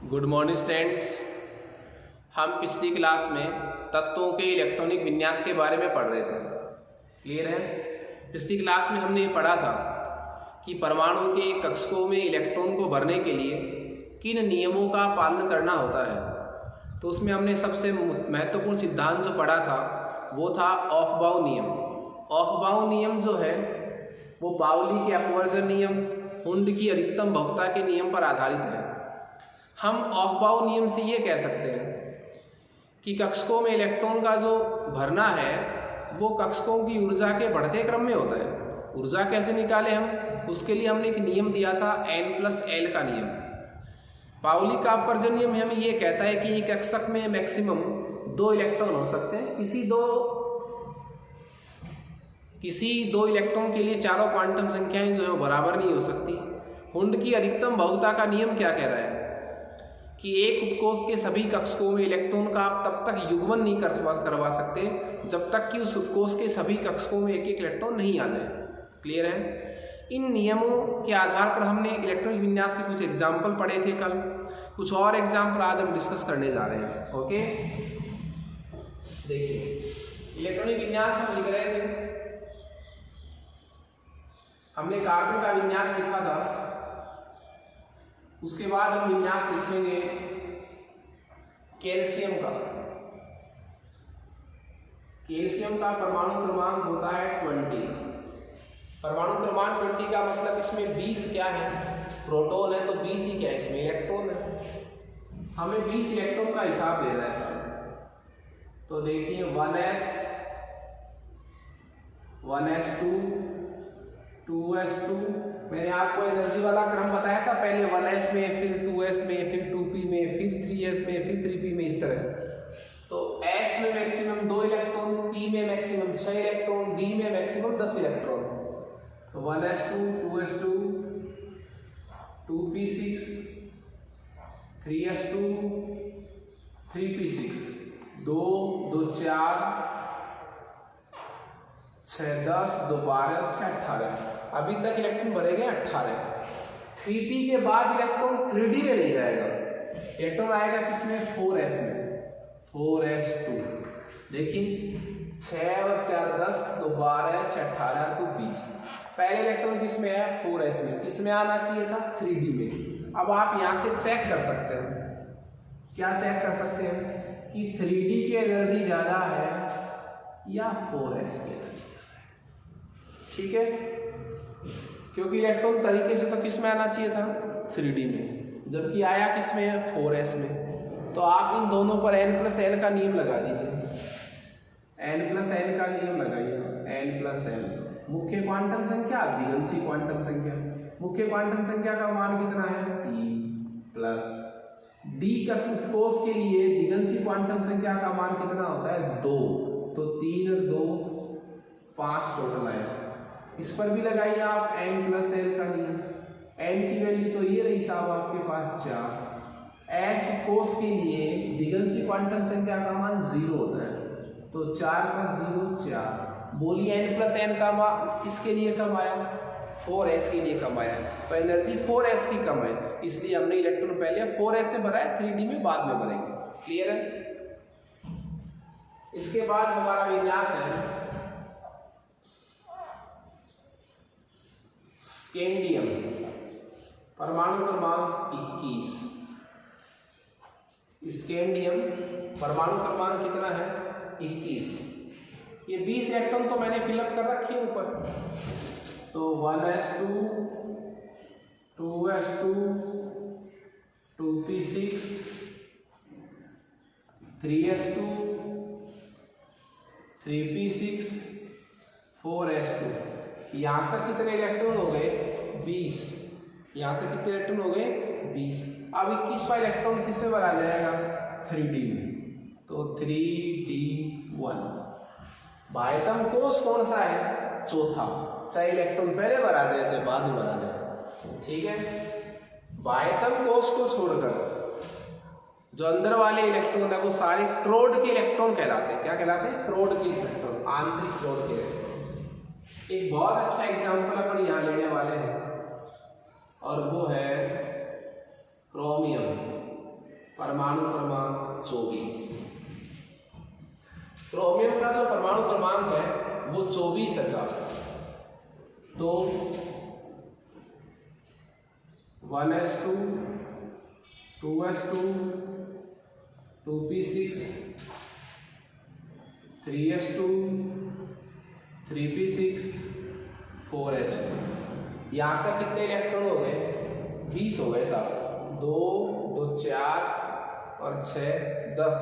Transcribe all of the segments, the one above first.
Good morning students. हम पिछली class में तत्वों के इलेक्ट्रॉनिक विन्यास के बारे में पढ़ रहे थे। क्लियर है? पिछली क्लास में हमने ये पढ़ा था कि परमाणु के कक्षकों में इलेक्ट्रॉन को भरने के लिए किन नियमों का पालन करना होता है। तो उसमें हमने सबसे महत्वपूर्ण सिद्धांत जो पढ़ा था वो था ऑफ बाउ नियम। ऑफ बाउ नियम जो है वो पाउली के अपवर्जन नियम, हुंड की अधिकतम बहुलता के नियम पर आधारित है। हम ऑफ बाउ नियम से ये कह सकते हैं कि कक्षकों में इलेक्ट्रॉन का जो भरना है वो कक्षकों की ऊर्जा के बढ़ते क्रम में होता है। ऊर्जा कैसे निकाले हम, उसके लिए हमने एक नियम दिया था N+L का नियम। पाउली का अपवर्जन नियम हमें ये कहता है कि एक कक्षक में मैक्सिमम 2 इलेक्ट्रॉन हो सकते हैं। किसी दो इलेक्ट्रॉन के लिए चारों क्वांटम संख्याएं जो है वो बराबर नहीं हो सकती। हुंड की अधिकतम बहुलता का नियम क्या कह रहा है कि एक उपकोष के सभी कक्षकों में इलेक्ट्रॉन का आप तब तक युग्मन नहीं करवा सकते जब तक कि उस उपकोष के सभी कक्षकों में एक एक इलेक्ट्रॉन नहीं आ जाए। क्लियर है? इन नियमों के आधार पर हमने इलेक्ट्रॉनिक विन्यास के कुछ एग्जाम्पल पढ़े थे कल, कुछ और एग्जाम्पल आज हम डिस्कस करने जा रहे हैं। ओके, देखिए इलेक्ट्रॉनिक विन्यास हम लिख रहे थे, हमने कार्बन का विन्यास लिखा था, उसके बाद हम विन्यास लिखेंगे कैल्शियम का। कैल्शियम का परमाणु क्रमांक होता है 20। परमाणु क्रमांक 20 का मतलब इसमें 20 क्या है, प्रोटॉन है, तो 20 ही क्या है, इसमें इलेक्ट्रॉन है। हमें 20 इलेक्ट्रॉन का हिसाब दे रहा है साहब। तो देखिए 1s 1s2 2s2, मैंने आपको एनर्जी वाला क्रम बताया था, पहले 1s में, फिर 2s में, फिर 2p में, फिर 3s में, फिर 3p में, इस तरह। तो s में मैक्सिमम 2 इलेक्ट्रॉन, p में मैक्सिमम 6 इलेक्ट्रॉन, d में मैक्सिमम 10 इलेक्ट्रॉन। तो 1s2 2s2 2p6 3s2 3p6 2 2 4 6 10 2 12 6 18। अभी तक इलेक्ट्रॉन भरे गए 18। 3p के बाद इलेक्ट्रॉन 3d में ले जाएगा। इलेक्ट्रॉन आएगा किसमें, 4s में, 4s2। देखिए 6 और 4 10 2 12 6 18 तो 20। पहले इलेक्ट्रॉन किसमें है, 4s में। किसमें आना चाहिए था, 3d में। अब आप यहां से चेक कर सकते हैं, क्या चेक कर सकते हैं कि 3d की एनर्जी ज्यादा है या 4s की एनर्जी। ठीक है, क्योंकि इलेक्ट्रॉन तरीके से तो किस में आना चाहिए था, 3d में, जबकि आया किस में है, 4s में। तो आप इन दोनों पर N+L का नियम लगा दीजिए। N+L का नियम लगाइए, N+L मुख्य क्वांटम संख्या, द्विगंशी क्वांटम संख्या। मुख्य क्वांटम संख्या का मान कितना है, 3 प्लस d का उपकोष के लिए द्विगंशी क्वांटम संख्या का मान कितना होता है, 2। तो 3 और 2 5 टोटल आएगा। इस पर भी लगाइए आप N+L का नियम। n की वैल्यू तो ये रही साहब आपके पास 4। s कोष के लिए द्विगंशी क्वांटम संख्या का मान 0 होता है, तो 4 + 0 4। बोलिए N+N का मान इसके लिए कम आया, 4s के लिए कम आया, तो एनर्जी 4s की कम है, इसलिए हमने इलेक्ट्रॉन पहले 4s से भरा है, 3d में बाद में भरेंगे। क्लियर है? इसके बाद हमारा विन्यास है स्कैंडियम, परमाणु क्रमांक 21। स्कैंडियम परमाणु क्रमांक कितना है, 21। ये 20 इलेक्ट्रॉन तो मैंने फिलअप कर रखे हैं ऊपर। तो 1s2 2s2 2p6 3s2 3p6 4s2। यहाँ तक कितने इलेक्ट्रॉन हो गए, 20। यहाँ तक कितने इलेक्ट्रॉन हो गए, 20। अब 21वां इलेक्ट्रॉन किस में भरा जाएगा, 3d में। तो 3d1। बाह्यतम कोष कौन सा है, चौथा। चाहे इलेक्ट्रॉन पहले भरा जाए चाहे बाद में भरा जाए। ठीक है, बाह्यतम कोष को छोड़कर जो अंदर वाले इलेक्ट्रॉन है वो सारे क्रोड के इलेक्ट्रॉन कहलाते हैं। क्या कहलाते हैं, क्रोड के इलेक्ट्रॉन, आंतरिक क्रोड के इलेक्ट्रॉन। एक बहुत अच्छा एग्जाम्पल अपन यहाँ लेने वाले हैं और वो है क्रोमियम। परमाणु क्रमांक 24। क्रोमियम का जो परमाणु क्रमांक है वो 24 है साहब। तो 1s2 2s2 2p6 3s2 3p6 4s2। यहाँ तक कितने इलेक्ट्रॉन हो गए? 20 हो गए साहब। 2 2 4 और 6 10,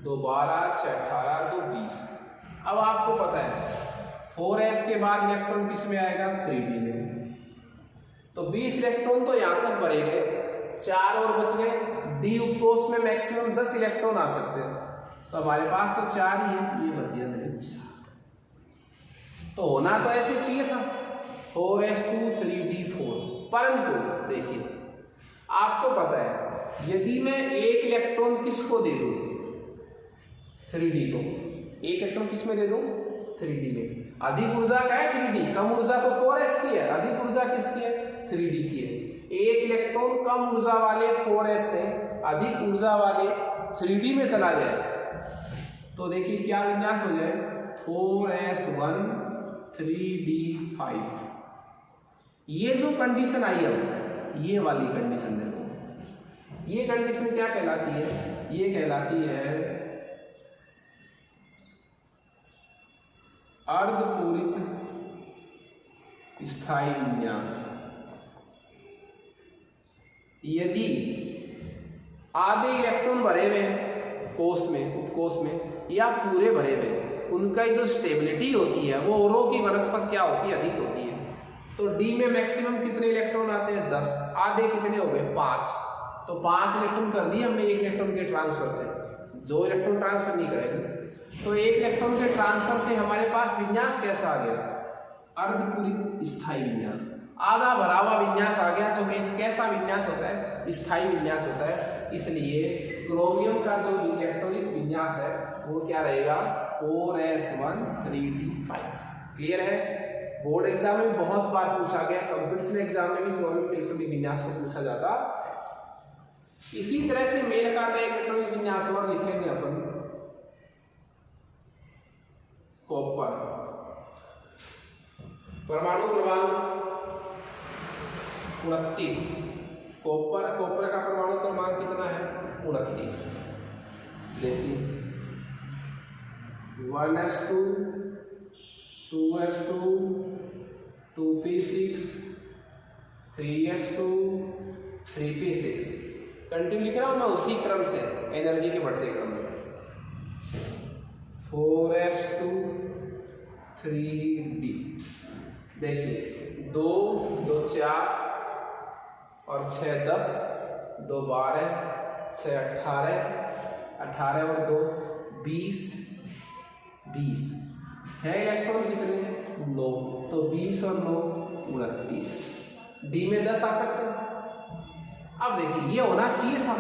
2 12 6 18 2 20। अब आपको पता है 4s के बाद इलेक्ट्रॉन किस में आएगा? 3d में। तो 20 इलेक्ट्रॉन तो यहाँ तक भरे गए, 4 और बच गए। डी उपकोष में मैक्सिमम 10 इलेक्ट्रॉन आ सकते हैं, तो हमारे पास तो 4 ही है, ये मध्य में 4। तो होना तो ऐसे चाहिए था 4s2 3d4। परंतु देखिए आपको पता है यदि मैं एक इलेक्ट्रॉन किसको दे दूं? 3d को। एक इलेक्ट्रॉन किस में दे दूं? 3d में। अधिक ऊर्जा का है 3d, कम ऊर्जा तो 4s की है, अधिक ऊर्जा किसकी है? 3d की है। एक इलेक्ट्रॉन कम ऊर्जा वाले 4s से अधिक ऊर्जा वाले 3d में चला जाए तो देखिए क्या विन्यास हो जाए? 4s1 3d5। ये जो कंडीशन आई है, ये वाली कंडीशन देखो, ये कंडीशन क्या कहलाती है? ये कहलाती है अर्धपूरित स्थायी विन्यास। यदि आधे इलेक्ट्रॉन भरे हुए हैं कोष में, उपकोष में, या पूरे भरे हुए, उनका जो स्टेबिलिटी होती है वो औरों की वनस्पत क्या होती है? अधिक होती है। तो डी में मैक्सिमम कितने इलेक्ट्रॉन आते हैं? 10। आधे कितने हो गए? 5। तो 5 इलेक्ट्रॉन कर दिए हमने एक इलेक्ट्रॉन के ट्रांसफर से। जो इलेक्ट्रॉन ट्रांसफर नहीं करेंगे तो एक इलेक्ट्रॉन के ट्रांसफर से हमारे पास विन्यास कैसा आ गया? अर्धपूरित स्थायी विन्यास। आधा भरा हुआ विन्यास आ गया, जो कि कैसा विन्यास होता है? स्थायी विन्यास होता है। इसलिए क्रोमियम का जो इलेक्ट्रॉनिक विन्यास है वो क्या रहेगा? 4s1 3d5। क्लियर है? बोर्ड एग्जाम में बहुत बार पूछा गया, कंपटीशन एग्जाम में भी क्रोमियम के इलेक्ट्रॉनिक विन्यास को पूछा जाता। इसी तरह से मेल खाता है इलेक्ट्रॉनिक विन्यास और लिखेंगे अपन कॉपर। परमाणु क्रमांक 29। कॉपर का परमाणु क्रमांक कितना है? 29। देखिए 1s2 2s2 2p6 3s2 3p6। Continue लिख रहा हूं मैं उसी क्रम से, एनर्जी के बढ़ते क्रम में। 4s2 3d। देखिए 2 2 4 और 6 10, 2 12 6 18 18 और 2 20 20 है। इलेक्ट्रॉन कितने? 9। तो 20 और 9 29। डी में 10 आ सकते हैं। अब देखिए ये होना चाहिए था,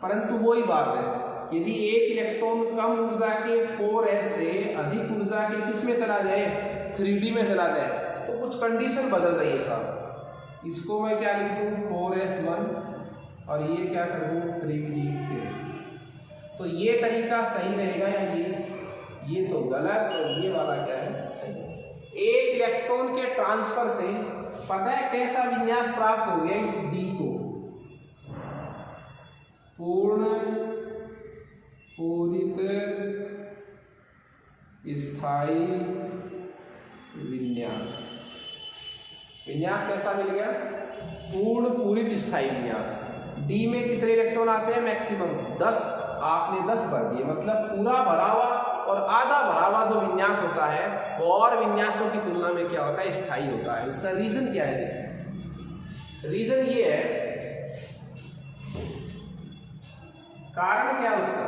परंतु वही बात है, यदि एक इलेक्ट्रॉन कम ऊर्जा के 4s से अधिक ऊर्जा के किस में चला जाए? 3d में चला जाए तो कुछ कंडीशन बदल रही है साहब। इसको मैं क्या लिख दूँ? 4s1 और ये क्या कर दूँ? 3d। तो ये तरीका सही रहेगा या ये तो गलत, और ये वाला क्या है? सही। एक इलेक्ट्रॉन के ट्रांसफर से पता है कैसा विन्यास प्राप्त हो गया? इस डी को पूरित स्थायी विन्यास। विन्यास कैसा मिल गया? पूरित स्थायी विन्यास। डी में कितने इलेक्ट्रॉन आते हैं? मैक्सिमम 10। आपने 10 भर दिए, मतलब पूरा भरा हुआ और आधा भरा हुआ जो विन्यास होता है वो और विन्यासों की तुलना में क्या होता है? स्थायी होता है। उसका रीजन क्या है? देखिए रीजन ये है, कारण क्या है उसका?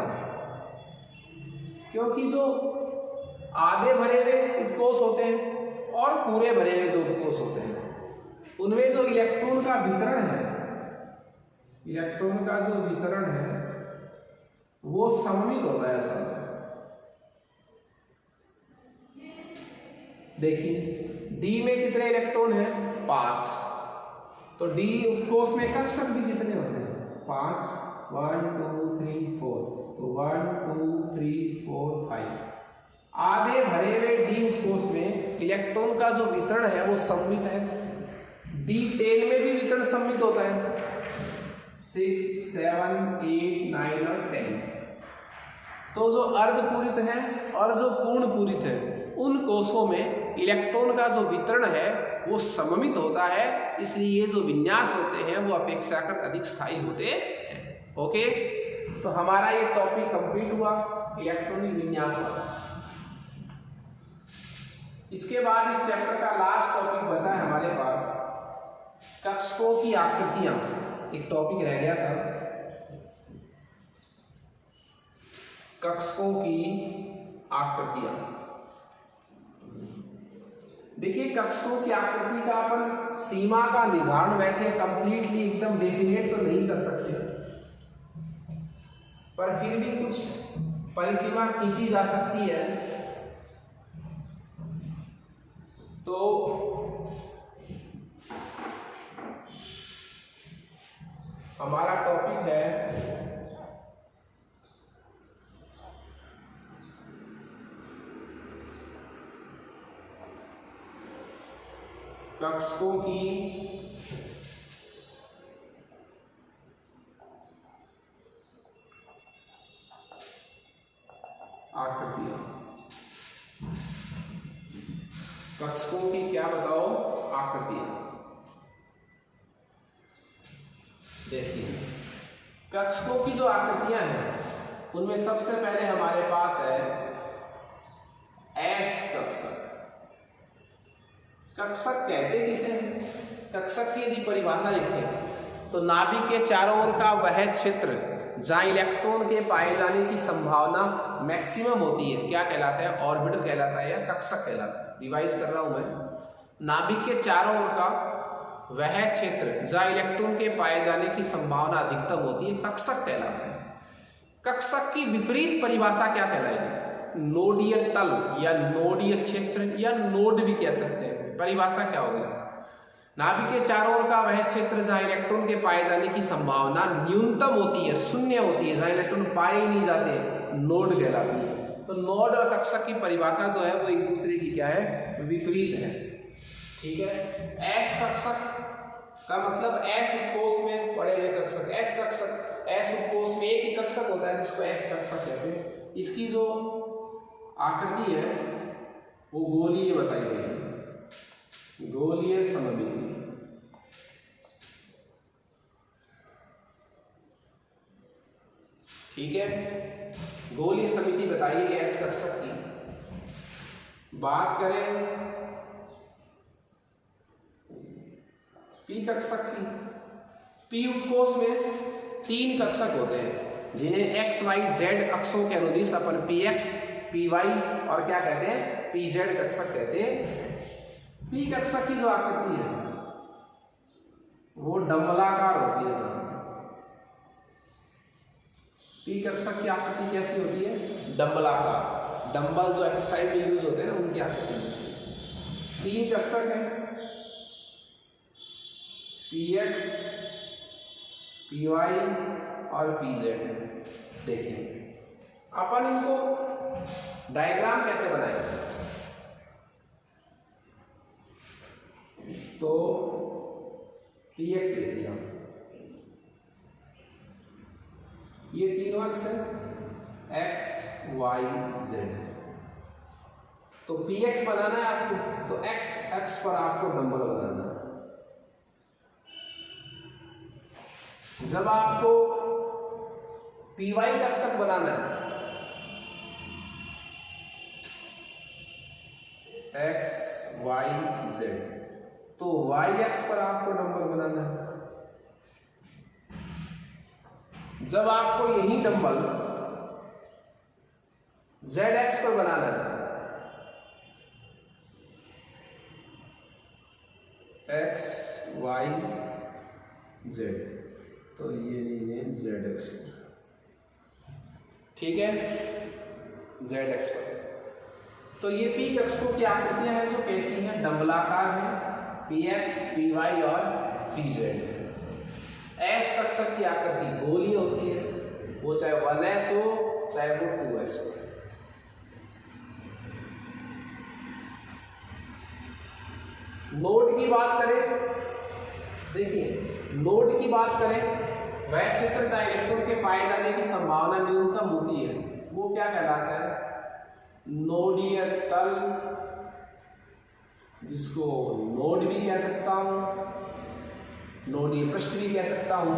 क्योंकि जो आधे भरे हुए उत्कोष होते हैं और पूरे भरे हुए जो उत्कोष होते हैं उनमें जो इलेक्ट्रॉन का वितरण है, इलेक्ट्रॉन का जो वितरण है वो सममित होता है ऐसा। देखिए डी में कितने इलेक्ट्रॉन है? 5। तो डी उपकोष में कक्षक भी कितने होते हैं? 5। 1 2 3 4, तो 1 2 3 4 5। आधे भरे हुए d कोष में इलेक्ट्रॉन का जो वितरण है वो सममित है। D10 में भी वितरण सममित होता है, 6 7 8 9 और 10। तो जो अर्धपूरित है और जो पूर्ण पूरित है उन कोषों में इलेक्ट्रॉन का जो वितरण है वो सममित होता है, इसलिए ये जो विन्यास होते हैं वो अपेक्षाकृत अधिक स्थायी होते हैं। ओके, तो हमारा ये टॉपिक कंप्लीट हुआ इलेक्ट्रॉनिक विन्यास वाला। इसके बाद इस चैप्टर का लास्ट टॉपिक बचा है हमारे पास, कक्षकों की आकृतियां। एक टॉपिक रह गया था, कक्षकों की आकृतियां। देखिए, कक्षकों की आकृति का अपन सीमा का निर्धारण वैसे कंप्लीटली एकदम डेफिनेट तो नहीं कर सकते, पर फिर भी कुछ परिसीमा खींची जा सकती है। तो हमारा टॉपिक है कक्षकों की आकृतियां। कक्षकों की क्या बताओ आकृतियां। देखिए, कक्षकों की जो आकृतियां हैं उनमें सबसे पहले हमारे पास है एस कक्षक। कक्षक कहते किसे हैं? कक्षक की यदि परिभाषा लिखें तो नाभिक के चारों ओर का वह क्षेत्र जहां इलेक्ट्रॉन के पाए जाने की संभावना मैक्सिमम होती है क्या कहलाता है? ऑर्बिटर कहलाता है या कक्षक कहलाता है। रिवाइज कर रहा हूं मैं, नाभिक के चारों ओर का वह क्षेत्र जहां इलेक्ट्रॉन के पाए जाने की संभावना अधिकतम होती है कक्षक कहलाता है। कक्षक की विपरीत परिभाषा क्या कहलाएगी? नोडीय तल या नोडीय क्षेत्र या नोड भी कह सकते हैं। परिभाषा क्या होगी? नाभिक के चारों ओर का वह क्षेत्र जहां इलेक्ट्रॉन के पाए जाने की संभावना न्यूनतम होती है, शून्य होती है, जहां इलेक्ट्रॉन पाए ही नहीं जाते, नोड कहलाती है। तो नोड और कक्षक की परिभाषा जो है वो एक दूसरे की क्या है? विपरीत है। ठीक है, एस कक्षक का मतलब एस उपकोष में पड़े हुए कक्षक। एस कक्षक, एस उपकोष में एक ही कक्षक होता है जिसको एस कक्षक कहते हैं। इसकी जो आकृति है वो गोलीय बताई गई है, गोलीय सममिति। ठीक है, गोलीय समिति बताइए एस कक्षक की। बात करें पी कक्षक की, पी उपकोष में 3 कक्षक होते हैं जिन्हें एक्स वाई जेड अक्षों के अनुदिश अपन पी एक्स पी वाई और क्या कहते हैं? पी जेड कक्षक कहते हैं। पी कक्षक की जो आकृति है वो डंबलाकार होती है। पी कक्षक की आकृति कैसी होती है? डंबलाकार। डंबल जो एक्सरसाइज में यूज होते हैं ना, उनकी आकृति जैसी। 3 कक्षक हैं, पी एक्स पी वाई और पी जेड। देखिए, अपन इनको डायग्राम कैसे बनाएंगे? तो पी एक्स ले दिया, ये तीनों अक्ष है, एक्स वाई जेड। तो पी एक्स बनाना है आपको, तो एक्स एक्स पर आपको डंबल बनाना है। जब आपको पी वाई का अक्षक बनाना है, एक्स वाई जेड, तो वाई एक्स पर आपको डंबल बनाना है। जब आपको यही डंबल जेड एक्स पर बनाना है, एक्स वाई जेड, तो ये जेड एक्स पर, ठीक है, जेड एक्स पर। तो ये पी कक्षकों की आकृतियां हैं जो कैसी हैं? डंबलाकार हैं, पी एक्स पी वाई और पी जेड। एस कक्षक की आकृति गोलीय होती है, वो चाहे 1s हो चाहे वो 2s हो। नोड की बात करें, देखिए नोड की बात करें, वह क्षेत्र जहां इलेक्ट्रॉन के पाए जाने की संभावना न्यूनतम होती है वो क्या कहलाता है? नोडीय तल, जिसको नोड भी कह सकता हूं, नोडीय पृष्ठ भी कह सकता हूं,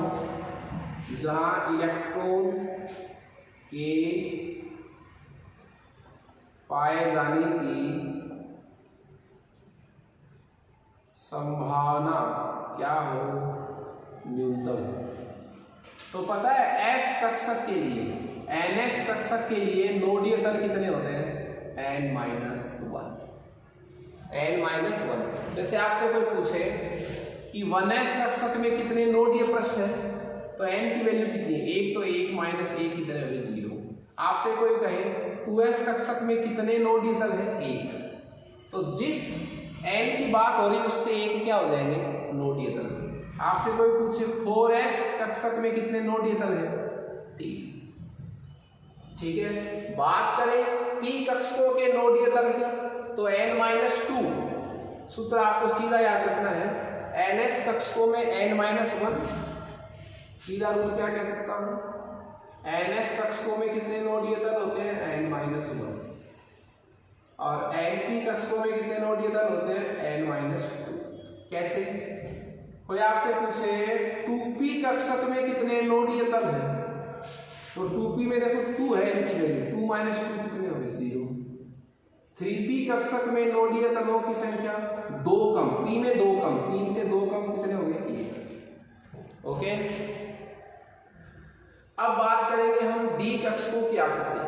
जहां इलेक्ट्रॉन के पाए जाने की संभावना क्या हो? न्यूनतम हो। तो पता है एस कक्षक के लिए, एनएस कक्षक के लिए नोडीय तल कितने होते हैं? n-1, n-1। जैसे आपसे कोई पूछे कि 1s कक्षक में कितने नोडीय पृष्ठ है, तो n की वैल्यू कितनी है? 1, तो 1 माइनस 1 कितने हो गए? 0। आपसे कोई कहे 2s कक्षक में कितने नोडीय तल है? 1। तो जिस n की बात हो रही है उससे 1 क्या हो जाएंगे? नोडीय तल। आपसे कोई पूछे 4s कक्षक में कितने नोडीय तल है? 3। ठीक है, बात करें p कक्षकों के नोडीय तल की, तो n-2 सूत्र आपको सीधा याद रखना है। ns कक्षकों में n-1, सीधा रूल क्या कह सकता हूं? ns कक्षकों में कितने नोडीय तल होते हैं? n-1। और np कक्षकों में कितने नोडीय तल होते हैं? n-2। कैसे? कोई आपसे पूछे 2p कक्षक में कितने नोडीय तल है, तो 2p में देखो 2 है इनकी वैल्यू, 2 माइनस 2 कितने हो गए? 0। 3p कक्षक में नोडीय तलों की संख्या 2 कम, p में 2 कम, 3 से 2 कम कितने हो गए? 1। ओके, अब बात करेंगे हम d कक्षकों की आकृति।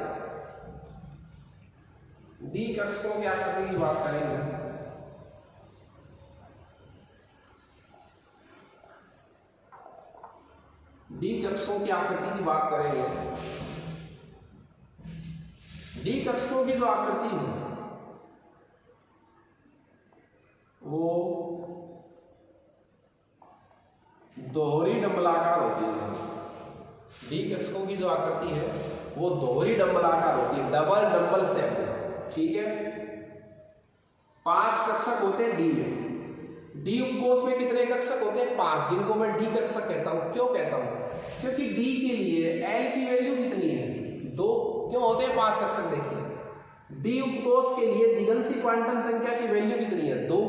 d कक्षकों की आकृति की बात करेंगे। डी कक्षकों की आकृति की बात करेंगे। डी कक्षकों की जो आकृति है वो दोहरी डंबलाकार होती है। डी कक्षकों की जो आकृति है वो दोहरी डंबलाकार होती है, डबल डंबल शेप। ठीक है, 5 कक्षक होते हैं डी में। डी उपकोष में कितने कक्षक होते हैं? 5, जिनको मैं डी कक्षक कहता हूं। क्यों कहता हूं? क्योंकि डी के लिए एल की वैल्यू कितनी है? 2। क्यों होते हैं 5 कक्षक? देखिए, डी उपकोष के लिए दिगंशी क्वांटम संख्या की वैल्यू कितनी है? 2।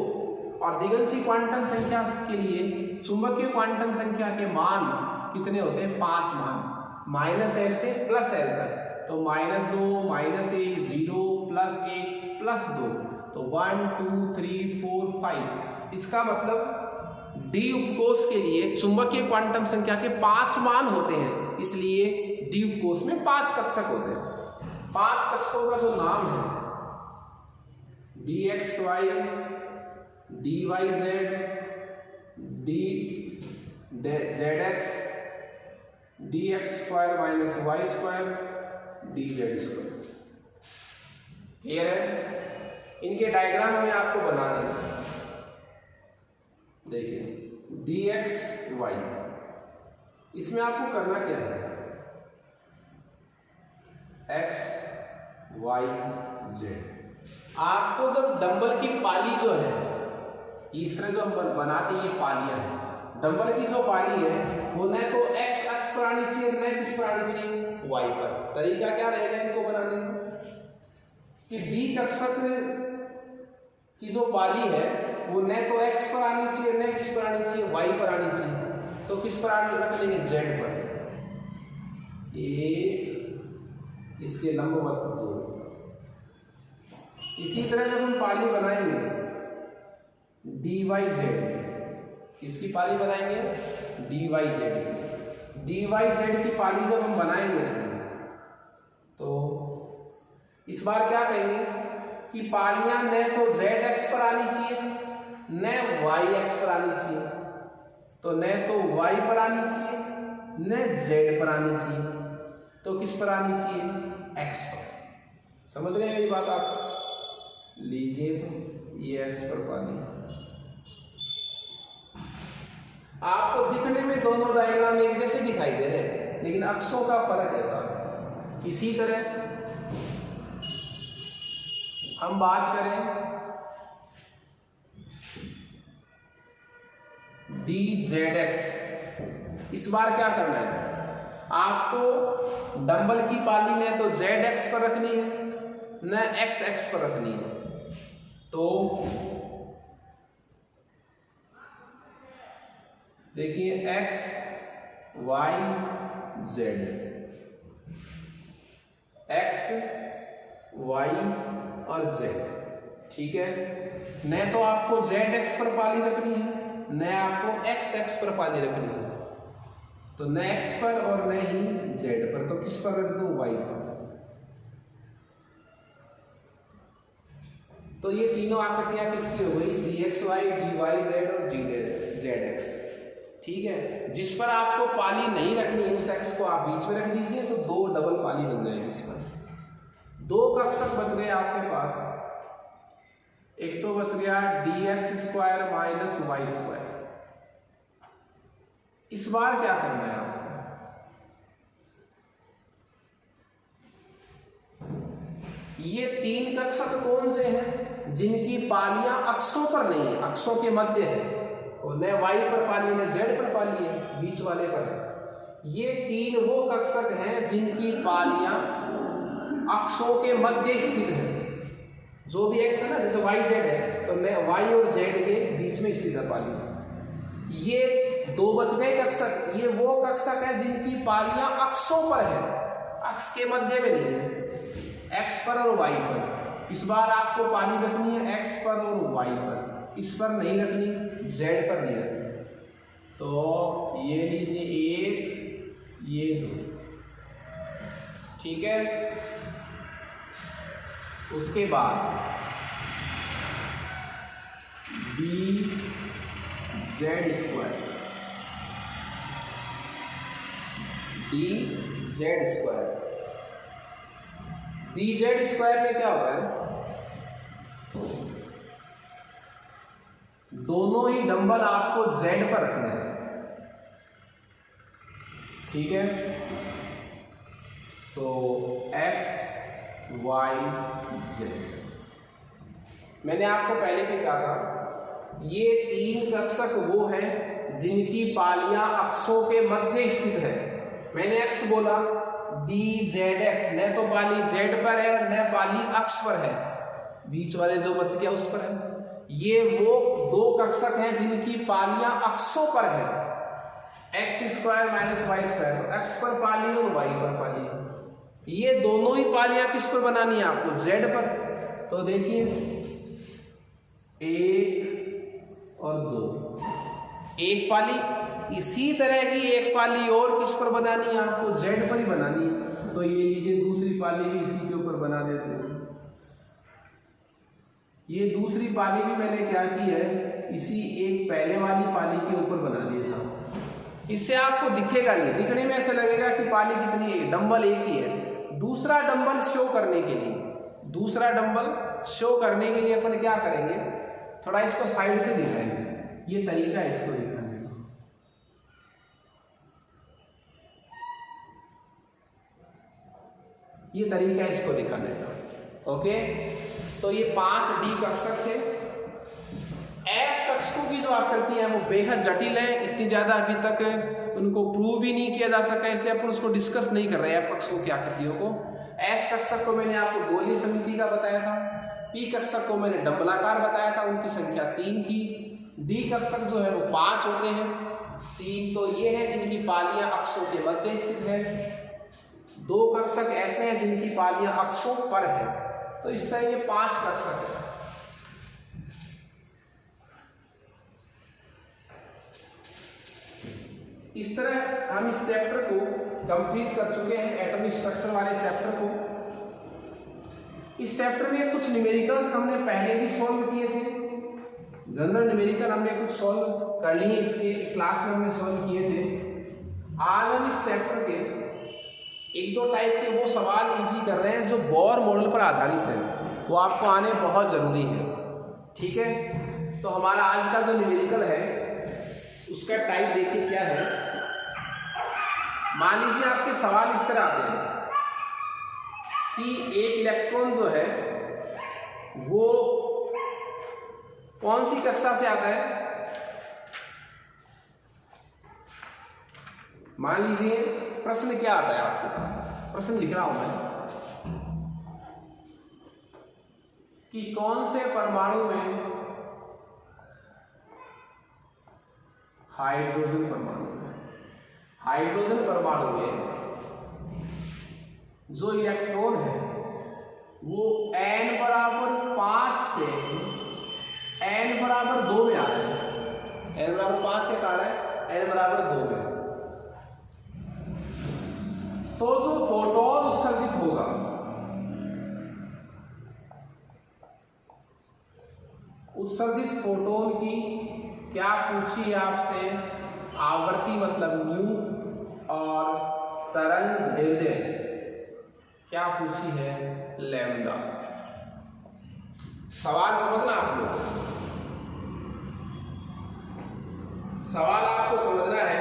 और दिगंशी क्वांटम संख्या के लिए चुंबकीय क्वांटम संख्या के मान कितने होते हैं? 5 मान, -l से +l तक। तो -2, -1, 0, +1, +2, तो 1, 2, 3, 4, 5। इसका मतलब डी उपकोष के लिए चुंबकीय क्वांटम संख्या के 5 मान होते हैं, इसलिए डी उपकोष में 5 कक्षक होते हैं। 5 कक्षकों का जो नाम है dxy, dyz, dzx, dx² - y², dz²। Clear है? इनके डायग्राम हमें आपको बनाने हैं। देखिए dxy, इसमें आपको करना क्या है? x, y, z। आपको जब डंबल की पाली जो है, इस तरह जो हम बनाते हैं, ये पालियां हैं, डंबल की जो पाली है वो न तो x अक्ष पर आनी चाहिए, न किस पर आनी चाहिए? y पर। तरीका क्या रहेगा इनको बनाने का कि डी कक्षक की जो पाली है वो न तो x पर आनी चाहिए, न किस पर आनी चाहिए? y पर आनी चाहिए। तो किस पर आनी? रख लेंगे z पर। 1, इसके लंबवत 2। इसी तरह जब हम पाली बनाएंगे dyz, किसकी पाली बनाएंगे? dyz की। dyz की पाली जब हम बनाएंगे इसमें, तो इस बार क्या कहेंगे कि पालियां न तो zx पर आनी चाहिए, न yx पर आनी चाहिए। तो न तो y पर आनी चाहिए, न z पर आनी चाहिए। तो किस पर आनी चाहिए? x पर। समझ रहे हैं मेरी बात आप? लीजिए, तो ये x पर पाली, आपको दिखने में दोनों डायग्राम एक जैसे दिखाई दे रहे हैं, लेकिन अक्षों का फर्क है साहब। इसी तरह हम बात करें dz(x), इस बार क्या करना है आपको, डंबल की पाली ने तो z(x) पर रखनी है, न x(x) पर रखनी है। तो देखिए x y z, x y और z, ठीक है। न तो आपको z(x) पर पाली रखनी है, न आपको x(x) पर पाली रखनी है। तो न x पर और न ही z पर, तो किस पर रख दूं, y पर। तो ये तीनों आकृतियां किसकी हो गई, dxy dyz और dzx, ठीक है। जिस पर आपको पाली नहीं रखनी है उस x को आप बीच में रख दीजिए, तो दो डबल पाली बन जाएगी इस पर। दो कक्षक बच गए आपके पास, एक तो बच गया dx² माइनस y²। इस बार क्या करना है आपको, ये तीन कक्षक कौन से हैं जिनकी पालियां अक्षों पर नहीं है, अक्षों के मध्य है, और न y पर पाली न z पर पाली है, बीच वाले पर है। ये तीन वो कक्षक हैं जिनकी पालियां अक्षों के मध्य स्थित है। जो भी x है ना, जैसे y z है, तो न y और z के बीच में स्थित है पाली। ये दो बच गए कक्षक, ये वो कक्षक है जिनकी पालियां अक्षों पर है, अक्ष के मध्य में नहीं है, x पर और y पर। इस बार आपको पाली रखनी है x पर और y पर, इस पर नहीं रखनी, z पर नहीं रखनी। तो ये लीजिए एक, ये दो, ठीक है। उसके बाद dz², dz² में क्या होगा है, दोनों ही डंबल आपको z पर रखने हैं, ठीक है। तो x y z, मैंने आपको पहले भी कहा था ये तीन कक्षक वो हैं जिनकी पालियां अक्षों के मध्य स्थित है। मैंने x बोला, dz(x), न तो पाली z पर है और न पाली अक्ष पर है, बीच वाले जो बच गया उस पर है। ये वो दो कक्षक हैं जिनकी पालियां अक्षों पर है, x² माइनस y², तो x पर पाली और y पर पाली। ये दोनों ही पालियां किस पर बनानी है आपको, z पर। तो देखिए 1 और 2, एक पाली, इसी तरह की एक पाली और किस पर बनानी है आपको, z पर ही बनानी है। तो ये लीजिए दूसरी पाली भी इसी के ऊपर बना देते हैं। ये दूसरी पाली भी मैंने क्या की है, इसी एक पहले वाली पाली के ऊपर बना दिया था। इससे आपको दिखेगा नहीं, दिखने में ऐसा लगेगा कि पाली कितनी है, डंबल एक ही है। दूसरा डंबल शो करने के लिए, दूसरा डंबल शो करने के लिए अपन क्या करेंगे, थोड़ा इसको साइड से दिखाएंगे। ये तरीका है इसको दिखाने का। ये तरीका है इसको दिखाने का, ओके। तो ये 5 डी कक्षक थे। एफ कक्षकों की जो आकृति है वो बेहद जटिल है, इतनी ज्यादा अभी तक उनको प्रूव भी नहीं किया जा सका, इसलिए अपन उसको डिस्कस नहीं कर रहे हैं एफ कक्षकों की आकृतियों को। एस कक्षक को मैंने आपको गोलीय समिति का बताया था, पी कक्षक को मैंने डंबलाकार बताया था, उनकी संख्या 3 थी। डी कक्षक जो है वो 5 होते हैं, 3 तो ये है जिनकी पालियां अक्षों के मध्य स्थित है। 2 कक्षक ऐसे हैं जिनकी पालियां अक्षों पर है। तो इस तरह ये 5 कक्षक है। इस तरह हम इस चैप्टर को कंप्लीट कर चुके हैं, एटॉमिक स्ट्रक्चर वाले चैप्टर को। इस चैप्टर में कुछ न्यूमेरिकल्स हमने पहले भी सॉल्व किए थे, जनरल न्यूमेरिकल हमने कुछ सॉल्व कर लिए, इसके क्लास में हमने सॉल्व किए थे। आज हम इस चैप्टर के 1-2 टाइप के वो सवाल इजी कर रहे हैं जो बोर मॉडल पर आधारित है, वो आपको आने बहुत ज़रूरी है, ठीक है। तो हमारा आज का जो न्यूमेरिकल है उसका टाइप देखिए क्या है। मान लीजिए आपके सवाल इस तरह आते हैं कि एक इलेक्ट्रॉन जो है वो कौन सी कक्षा से आता है। मान लीजिए प्रश्न क्या आता है आपके साथ, प्रश्न लिख रहा हूं मैं कि कौन से परमाणु में, हाइड्रोजन परमाणु में जो इलेक्ट्रॉन है वो n बराबर 5 से n बराबर 2 में आ रहा है। n बराबर 5 से कहा रहा है, n बराबर 2 में। तो जो फोटोन उत्सर्जित होगा उत्सर्जित फोटोन की क्या पूछी है आपसे, आवृत्ति मतलब न्यू और तरंग दैर्ध्य क्या पूछी है, लैम्डा। सवाल समझना आप लोग, सवाल आपको समझना है।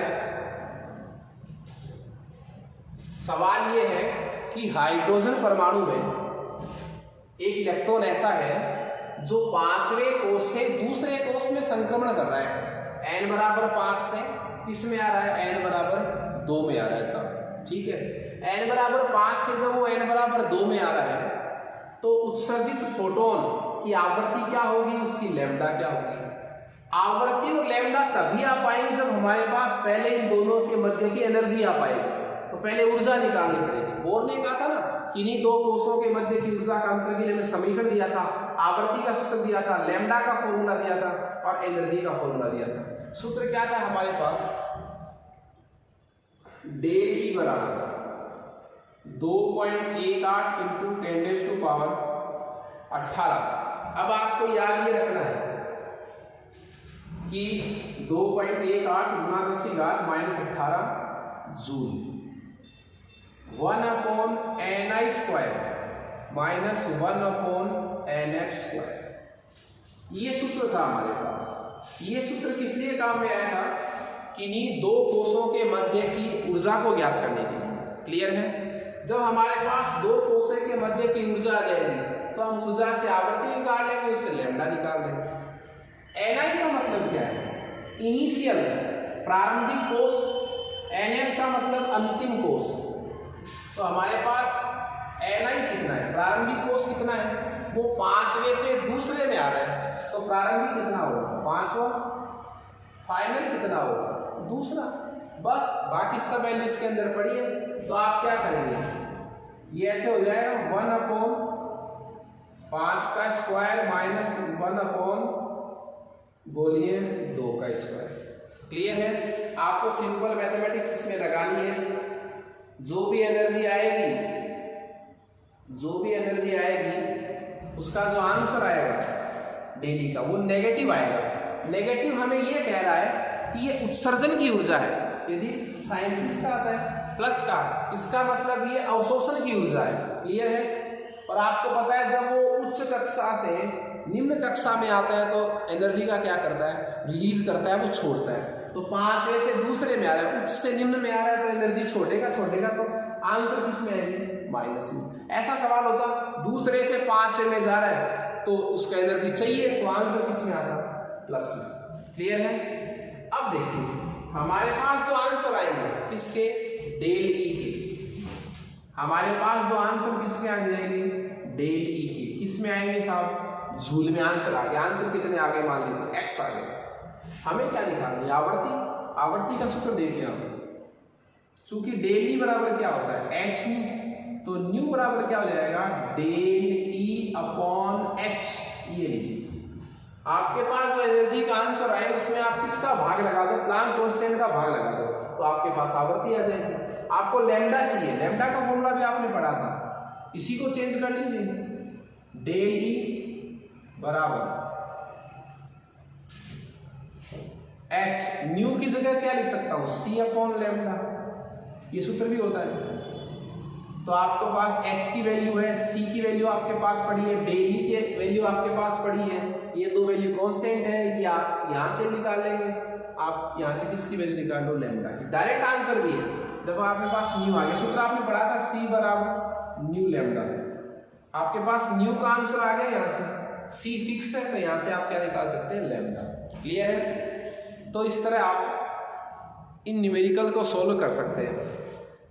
सवाल ये है कि हाइड्रोजन परमाणु में एक इलेक्ट्रॉन ऐसा है जो 5वें कोष से दूसरे कोष में संक्रमण कर रहा है। n बराबर 5 से इसमें आ रहा है, n बराबर 2 में आ रहा है साहब, ठीक है। n बराबर 5 से जब वो n बराबर 2 में आ रहा है तो उत्सर्जित फोटोन की आवृत्ति क्या होगी, उसकी लैम्डा क्या होगी। आवृत्ति और लैम्डा तभी आ पाएंगे जब हमारे पास पहले इन दोनों के मध्य की एनर्जी आ पाएगी। तो पहले ऊर्जा निकालनी पड़ेगी। बोर ने कहा था ना, इन्हीं दो कोषों के मध्य की ऊर्जा का अंतर के लिए मैं समीकरण दिया था, आवृत्ति का सूत्र दिया था, लैम्डा का फॉर्मूला दिया था और एनर्जी का फॉर्मूला दिया था। सूत्र क्या था हमारे पास, डेल ई बराबर 2.18 इंटू 10⁻18। अब आपको याद ये रखना है कि 2.18 गुना 10⁻18 जूल 1/ni² माइनस 1/nf²। ये सूत्र था हमारे पास। ये सूत्र किस लिए काम में आया था कि इन्हीं दो कोषों के मध्य की ऊर्जा को ज्ञात करने के लिए। क्लियर है। जब हमारे पास दो कोषों के मध्य की ऊर्जा आ जाएगी तो हम ऊर्जा से आवृत्ति निकाल लेंगे, उससे लैम्डा निकाल लेंगे। ni का मतलब क्या है, इनिशियल प्रारंभिक कोष, nm का मतलब अंतिम कोष। तो हमारे पास ni कितना है, प्रारंभिक कोष कितना है, वो 5वें से दूसरे में आ रहा है तो प्रारंभिक कितना होगा 5वां, फाइनल कितना होगा दूसरा। बस बाकी सब वैल्यू इसके अंदर पड़ी है। तो आप क्या करेंगे, ये ऐसे हो जाएगा 1/5² माइनस 1/ बोलिए 2 का स्क्वायर। क्लियर है। आपको सिंपल मैथमेटिक्स इसमें लगानी है। जो भी एनर्जी आएगी उसका जो आंसर आएगा डेली का वो नेगेटिव आएगा। नेगेटिव हमें ये कह रहा है कि ये उत्सर्जन की ऊर्जा है। यदि साइन किसका आता है, प्लस का, इसका मतलब ये अवशोषण की ऊर्जा है। क्लियर है। और आपको पता है जब वो उच्च कक्षा से निम्न कक्षा में आता है तो एनर्जी का क्या करता है, रिलीज करता है, वो छोड़ता है। तो 5वें से दूसरे में आ रहा है, उच्च से निम्न में आ रहा है तो एनर्जी छोड़ेगा तो आंसर किस में आएगी, माइनस में। ऐसा सवाल होता दूसरे से 5वें में जा रहा है तो उसका एनर्जी चाहिए तो आंसर किस में आता, प्लस में। क्लियर है। अब देखिए हमारे पास जो आंसर आएंगे किसके, डेल ई के। हमारे पास जो आंसर किसके आ जाएंगे, डेल ई के। किस में आएंगे साहब, जूल में आंसर आ गया। आंसर कितने आ गए, मान लीजिए एक्स आ गए। हमें क्या निकालनी है, आवृत्ति का सूत्र देखिए आप। चूंकि डेल ई बराबर क्या होता है, एच न्यू, तो न्यू बराबर क्या हो जाएगा, डेल ई अपॉन एच। ये लीजिए आपके पास जो एनर्जी का आंसर आए उसमें आप किसका भाग लगा दो, प्लांक कांस्टेंट का भाग लगा दो तो आपके पास आवृत्ति आ जाएगी। आपको लैम्डा चाहिए, लैम्डा का फॉर्मूला भी आपने पढ़ा था, इसी को चेंज कर लीजिए। डेल ई बराबर एच, न्यू की जगह क्या लिख सकता हूं, सी अपॉन लैम्डा। ये सूत्र भी होता है। तो आपके पास h की वैल्यू है, c की वैल्यू आपके पास पड़ी है, डेल ई की वैल्यू आपके पास पड़ी है। ये दो वैल्यू कांस्टेंट है, ये आप यहां से निकाल लेंगे। आप यहाँ से किसकी वैल्यू निकाल लो, लैम्डा की। डायरेक्ट आंसर भी है। देखो आपके पास न्यू आ गया, सूत्र आपने पढ़ा था C बराबर न्यू लैम्डा। आपके पास न्यू का आंसर आ गया, यहाँ से C फिक्स है तो यहाँ से आप क्या निकाल सकते हैं, लैम्डा। क्लियर है? तो इस तरह आप इन न्यूमेरिकल को सोल्व कर सकते हैं।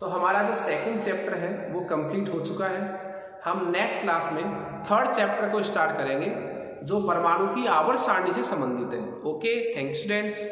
तो हमारा जो सेकंड चैप्टर है वो कंप्लीट हो चुका है। हम नेक्स्ट क्लास में थर्ड चैप्टर को स्टार्ट करेंगे जो परमाणु की आवर्त सारणी से संबंधित है। Okay, thank you students.